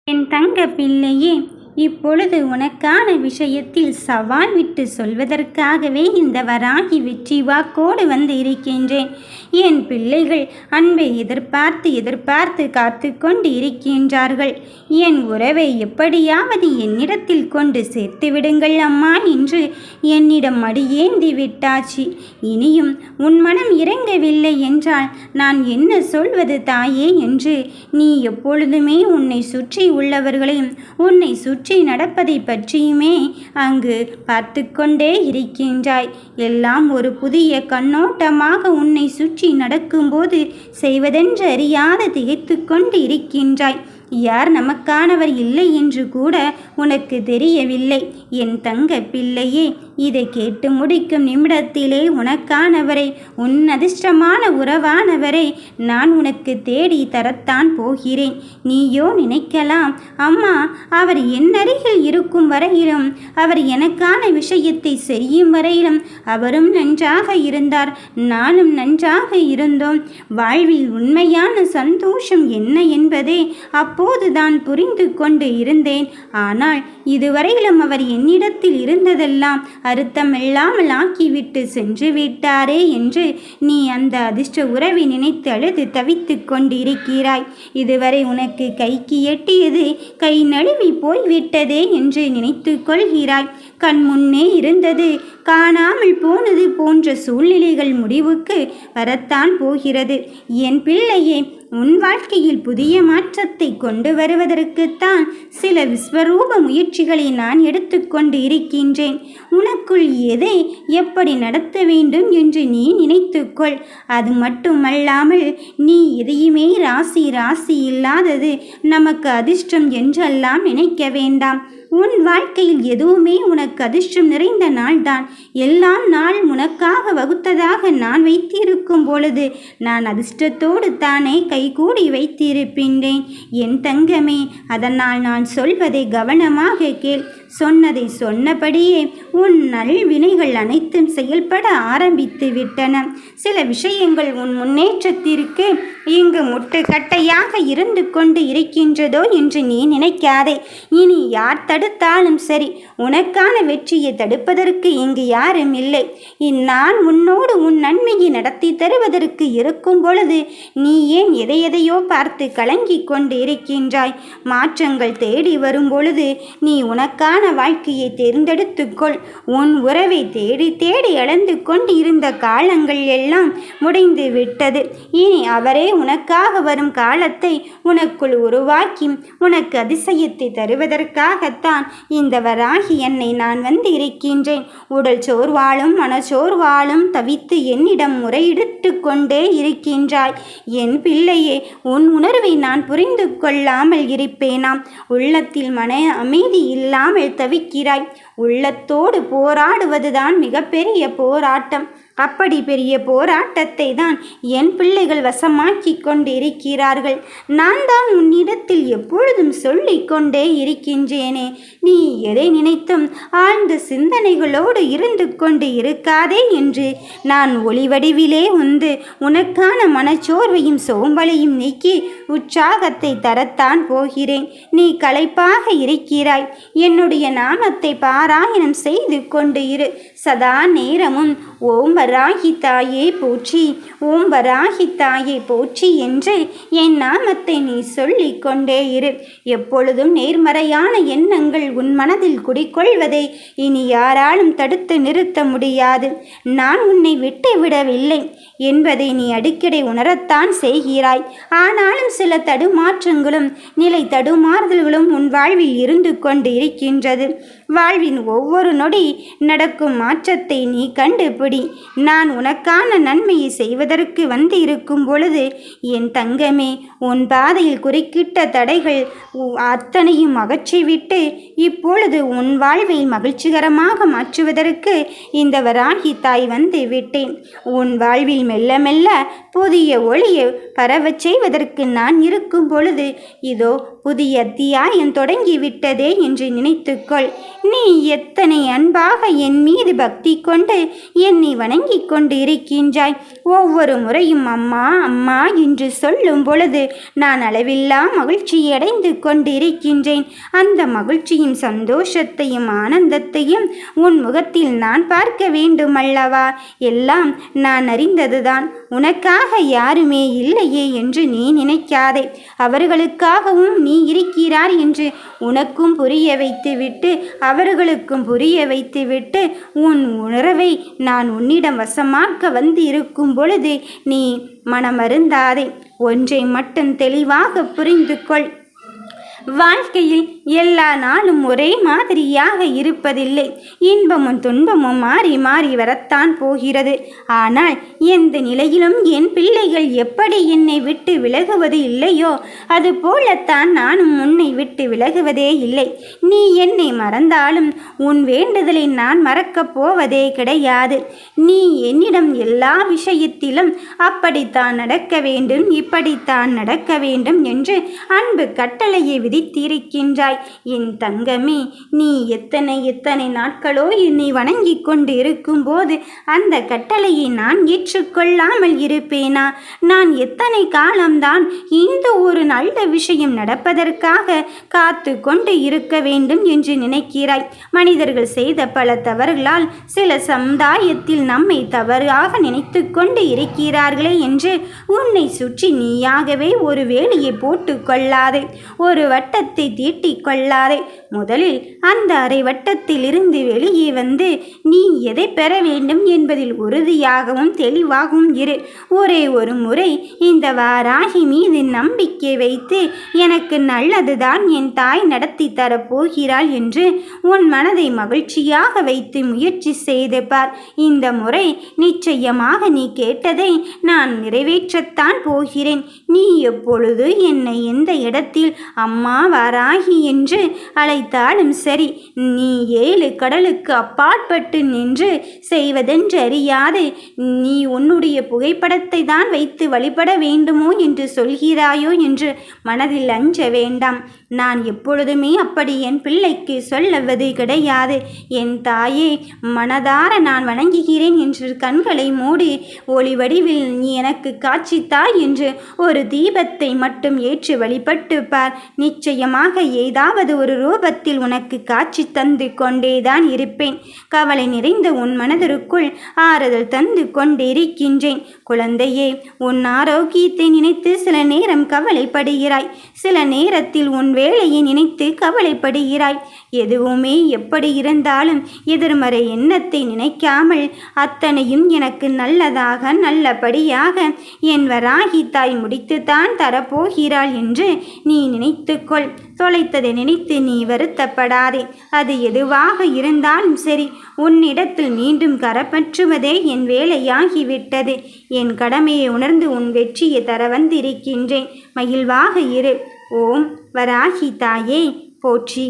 என் தங்க பிள்ளையே, இப்பொழுது உனக்கான விஷயத்தில் சவால் விட்டு சொல்வதற்காகவே இந்த வராகி வெற்றி வாக்கோடு வந்து இருக்கின்றேன். என் பிள்ளைகள் அன்பை எதிர்பார்த்து எதிர்பார்த்து காத்து கொண்டு இருக்கின்றார்கள். என் உறவை எப்படியாவது என்னிடத்தில் கொண்டு சேர்த்து விடுங்கள் அம்மா என்று என்னிடம் மடியேந்தி விட்டாச்சு. இனியும் உன் மனம் இறங்கவில்லை என்றால் நான் என்ன சொல்வது தாயே என்று நீ எப்பொழுதுமே உன்னை சுற்றி உள்ளவர்களையும் உன்னை சுற்றி நடப்பதை பற்றியுமே அங்கு பார்த்து கொண்டே இருக்கின்றாய். எல்லாம் ஒரு புதிய கண்ணோட்டமாக உன்னை சுற்றி நடக்கும்போது செய்வதென்று அறியாது திகைத்து கொண்டு இருக்கின்றாய். யார் நமக்கானவர் இல்லை என்று கூட உனக்கு தெரியவில்லை. என் தங்க பிள்ளையே, இதை கேட்டு முடிக்கும் நிமிடத்திலே உனக்கானவரை, உன் அதிர்ஷ்டமான உறவானவரை நான் உனக்கு தேடி தரத்தான் போகிறேன். நீயோ நினைக்கலாம், அம்மா அவர் என் அருகில் இருக்கும் வரையிலும், அவர் எனக்கான விஷயத்தை செய்யும் வரையிலும் அவரும் நன்றாக இருந்தார், நானும் நன்றாக இருந்தோம். வாழ்வில் உண்மையான சந்தோஷம் என்ன என்பதே அப்போதுதான் புரிந்து கொண்டு இருந்தேன். ஆனால் இதுவரையிலும் அவர் என்னிடத்தில் இருந்ததெல்லாம் அர்த்தமில்லாமல் ஆக்கிவிட்டு சென்று விட்டாரே என்று நீ அந்த அதிர்ஷ்ட உறவை நினைத்து அழுது தவித்து கொண்டிருக்கிறாய். இதுவரை உனக்கு கைக்கு எட்டியது கை நழுவி போய்விட்டதே என்று நினைத்து கொள்கிறாய். கண் முன்னே இருந்தது காணாமல் போனது போன்ற சூழ்நிலைகள் முடிவுக்கு வரத்தான் போகிறது. என் பிள்ளையே, உன் வாழ்க்கையில் புதிய மாற்றத்தை கொண்டு வருவதற்குத்தான் சில விஸ்வரூப முயற்சிகளை நான் எடுத்துக்கொண்டு இருக்கின்றேன். உனக்குள் எதை எப்படி நடத்த வேண்டும் என்று நீ நினைத்துக்கொள். அது மட்டுமல்லாமல் நீ எதையுமே ராசி இல்லாதது நமக்கு அதிர்ஷ்டம் என்றெல்லாம் நினைக்க வேண்டாம். உன் வாழ்க்கையில் எதுவுமே உனக்கு அதிர்ஷ்டம் நிறைந்த நாள்தான். எல்லாம் நாள் உனக்காக வகுத்ததாக நான் வைத்திருக்கும் பொழுது நான் அதிர்ஷ்டத்தோடு தானே கைகூடி வைத்திருக்கின்றேன். என் தங்கமே, அதனால் நான் சொல்வதை கவனமாக கேள். சொன்னதை சொன்னபடியே உன் நல்வினைகள் அனைத்தும் செயல்பட ஆரம்பித்து விட்டன. சில விஷயங்கள் உன் முன்னேற்றத்திற்கு இங்கு முட்டுக்கட்டையாக இருந்து கொண்டு இருக்கின்றதோ என்று நீ நினைக்காதே. இனி யார் தடுத்தாலும் சரி, உனக்கான வெற்றியை தடுப்பதற்கு இங்கு யாரும் இல்லை. நான் உன்னோடு உன் நன்மையை நடத்தி தருவதற்கு இருக்கும் பொழுது நீ ஏன் எதையோ பார்த்து கலங்கி கொண்டு இருக்கின்றாய்? மாற்றங்கள் தேடி வரும் பொழுது நீ உனக்கான வாழ்க்கையை தேர்ந்தெடுத்துக்கொள். உன் உறவை தேடி தேடி இழந்து கொண்டு இருந்த காலங்கள் எல்லாம் முடிந்து விட்டது. இனி அவரே உனக்காக வரும் காலத்தை உனக்குள் உருவாக்கி உனக்கு அதிசயத்தை தருவதற்காகத்தான் இந்த வராகி என்னை நான் வந்து இருக்கின்றேன். உடல் சோர்வாலும் மனச்சோர்வாலும் தவித்து என்னிடம் முறையிட்டு கொண்டே இருக்கின்றாய். என் பிள்ளையே, உன் உணர்வை நான் புரிந்து கொள்ளாமல் இருப்பேனாம்? உள்ளத்தில் மன அமைதி இல்லாமல் தவிக்கிறாய். உள்ளத்தோடு போராடுவதுதான் மிகப்பெரிய போராட்டம். அப்படி பெரிய போராட்டத்தை தான் என் பிள்ளைகள் வசமாக்கி கொண்டு இருக்கிறார்கள். நான் தான் உன்னிடத்தில் எப்பொழுதும் சொல்லிக் கொண்டே இருக்கின்றேனே, நீ எதை நினைத்தும் ஆழ்ந்த சிந்தனைகளோடு இருந்து கொண்டு இருக்காதே என்று நான் ஒளிவடிவிலே வந்து உனக்கான மனச்சோர்வையும் சோம்பலையும் நீக்கி உற்சாகத்தை தரத்தான் போகிறேன். நீ களைப்பாக இருக்கிறாய். என்னுடைய நாமத்தை பாராயணம் செய்து கொண்டு இரு. சதா நேரமும் ஓம் வராகி தாயே போற்றி, ஓம் வராகி தாயே போற்றி என்று என் நாமத்தை நீ சொல்லிக் கொண்டே இரு. எப்பொழுதும் நேர்மறையான எண்ணங்கள் உன் மனதில் குடிக்கொள்வதை இனி யாராலும் தடுத்து நிறுத்த முடியாது. நான் உன்னை விட்டுவிடவில்லை என்பதை நீ அடிக்கடி உணரத்தான் செய்கிறாய். ஆனாலும் சில தடுமாற்றங்களும் நிலை தடுமாறுதல்களும் உன் வாழ்வில் இருந்து கொண்டு இருக்கின்றது. வாழ்வின் ஒவ்வொரு நொடி நடக்கும் மாற்றத்தை நீ கண்டுபிடி. நான் உனக்கான நன்மையை செய்வதற்கு வந்து இருக்கும் பொழுது என் தங்கமே, உன் பாதையில் குறுக்கிட்ட தடைகள் அத்தனையும் அகற்றிவிட்டு இப்பொழுது உன் வாழ்வை மகிழ்ச்சிகரமாக மாற்றுவதற்கு இந்த வராகி தாய் வந்து விட்டேன். உன் வாழ்வில் மெல்ல மெல்ல புதிய ஒளியை பரவச் செய்வதற்கு நான் இருக்கும் பொழுது இதோ புதிய அத்தியாயம் தொடங்கிவிட்டதே என்று நினைத்துக்கொள். நீ எத்தனை அன்பாக என் மீது பக்தி கொண்டு என்னை வணங்கி வணங்கிக் கொண்டு இருக்கின்றாய். ஒவ்வொரு முறையும் அம்மா அம்மா என்று சொல்லும் பொழுது நான் அளவில்லா மகிழ்ச்சியடைந்து கொண்டு இருக்கின்றேன். அந்த மகிழ்ச்சியும் சந்தோஷத்தையும் ஆனந்தத்தையும் உன் முகத்தில் நான் பார்க்க வேண்டும் அல்லவா? எல்லாம் நான் அறிந்ததுதான். உனக்காக யாருமே இல்லையே என்று நீ நினைக்காதே. அவர்களுக்காகவும் நீ இருக்கிறார் என்று உனக்கும் புரிய வைத்துவிட்டு அவர்களுக்கும் புரிய வைத்துவிட்டு உன் உணர்வை நான் உன்னிடம் வசமாக்க வந்து இருக்கும் பொழுது நீ மனமருந்தாதே. ஒன்றை மட்டும் தெளிவாக புரிந்து கொள். வாழ்க்கையில் எல்லா நாளும் ஒரே மாதிரியாக இருப்பதில்லை. இன்பமும் துன்பமும் மாறி மாறி வரத்தான் போகிறது. ஆனால் எந்த நிலையிலும் என் பிள்ளைகள் எப்படி என்னை விட்டு விலகுவது இல்லையோ அது போலத்தான் நானும் உன்னை விட்டு விலகுவதே இல்லை. நீ என்னை மறந்தாலும் உன் வேண்டுதலை நான் மறக்கப் போவதே கிடையாது. நீ என்னிடம் எல்லா விஷயத்திலும் அப்படித்தான் நடக்க வேண்டும் இப்படித்தான் நடக்க வேண்டும் என்று அன்பு கட்டளையை விதித்திருக்கின்றாய். என் தங்கமே, நீ எத்தனை நாட்களோ என்னை வணங்கி கொண்டு இருக்கும் போது அந்த கட்டளையை நான் ஏற்றுக்கொள்ளாமல் இருப்பேனா? நான் எத்தனை காலம்தான் இந்த ஒரு நல்ல விஷயம் நடப்பதற்காக காத்து கொண்டு இருக்க வேண்டும் என்று நினைக்கிறாய்? மனிதர்கள் செய்த பல தவறுகளால் சில சமுதாயத்தில் நம்மை தவறாக நினைத்து கொண்டு இருக்கிறார்களே என்று உன்னை சுற்றி நீயாகவே ஒரு வேலியை போட்டு கொள்ளாதே. ஒரு வட்டத்தை தீட்டிக் கொள்ளாதே. முதலில் அந்த அரை வட்டத்தில் இருந்து வெளியே வந்து நீ எதை பெற வேண்டும் என்பதில் உறுதியாகவும் தெளிவாகவும் இரு. ஒரே ஒரு முறை இந்த வாராகி மீது நம்பிக்கை வைத்து எனக்கு நல்லதுதான் என் தாய் நடத்தி தரப்போகிறாள் என்று உன் மனதை மகிழ்ச்சியாக வைத்து முயற்சி செய்து பார். இந்த முறை நிச்சயமாக நீ கேட்டதை நான் நிறைவேற்றத்தான் போகிறேன். நீ எப்பொழுது என்னை எந்த இடத்தில் அம்மா வாராகி என்று அழைத்தாலும் சரி, நீ 7 கடலுக்கு அப்பாற்பட்டு நின்று செய்வதென்று அறியாது நீ உன்னுடைய புகைப்படத்தை தான் வைத்து வழிபட வேண்டுமோ என்று சொல்கிறாயோ என்று மனதில் அஞ்ச வேண்டாம். நான் எப்பொழுதுமே அப்படி என் பிள்ளைக்கு சொல்லுவது கிடையாது. என் தாயே, மனதார நான் வணங்குகிறேன் என்று கண்களை மூடி ஒளி வடிவில் நீ எனக்கு காட்சி தாய் என்று ஒரு தீபத்தை மட்டும் ஏற்று வழிபட்டு பார். நிச்சயமாக ஏதாவது ஒரு ரூபத்தில் உனக்கு காட்சி தந்து கொண்டேதான் இருப்பேன். கவலை நிறைந்த உன் மனதிற்குள் ஆறுதல் தந்து கொண்டிருக்கின்றேன். குழந்தையே, உன் ஆரோக்கியத்தை நினைத்து சில நேரம் கவலைப்படுகிறாய். சில நேரத்தில் உன் வேலையை நினைத்து கவலைப்படுகிறாய். எதுவுமே எப்படி இருந்தாலும் எதிர்மறை எண்ணத்தை நினைக்காமல் அத்தனையும் எனக்கு நல்லதாக நல்லபடியாக என் வராகி தாய் முடித்துத்தான் தரப்போகிறாள் என்று நீ நினைத்துக்கொள். தொலைத்ததை நினைத்து நீ வருத்தப்படாதே. அது எதுவாக இருந்தாலும் சரி, உன்னிடத்தில் மீண்டும் கரப்பற்றுவதே என் வேலையாகிவிட்டது. என் கடமையை உணர்ந்து உன் வெற்றியை தர வந்திருக்கின்றேன். மகிழ்வாக இரு. ஓம் வராகி தாயே போற்றி.